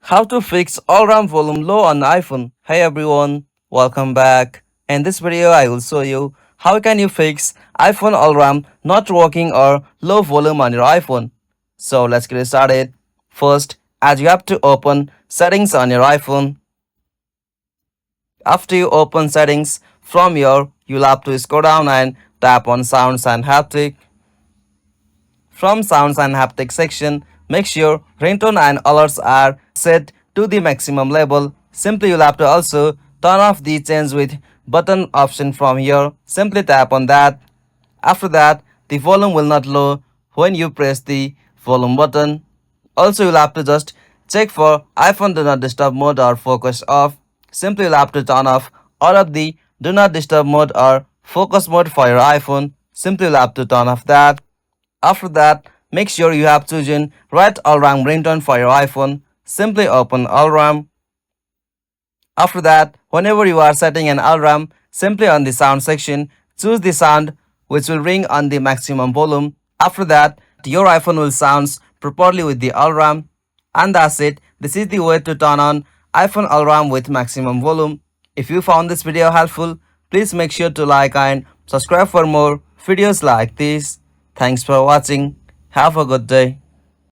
How to fix all-round volume low on iPhone. Hey everyone, welcome back. In this video, I will show you how can you fix iPhone all-round not working or low volume on your iPhone. So let's get started. First, as you have to open settings on your iPhone. After you open settings from here, you'll have to scroll down and tap on sounds and haptic. From sounds and haptic section, make sure ringtone and alerts are set to the maximum level. Simply you'll have to also turn off the change with button option from here. Simply tap on that. After that, the volume will not low when you press the volume button. Also, you'll have to just check for iPhone do not disturb mode or focus off. Simply you'll have to turn off all of the do not disturb mode or focus mode for your iPhone. Simply you'll have to turn off that. After that, make sure you have chosen right all-round ringtone for your iPhone. Simply open all-round. After that, whenever you are setting an alarm, simply on the sound section, choose the sound which will ring on the maximum volume. After that, your iPhone will sound properly with the alarm. And that's it. This is the way to turn on iPhone alarm with maximum volume. If you found this video helpful, please make sure to like and subscribe for more videos like this. Thanks for watching. Have a good day.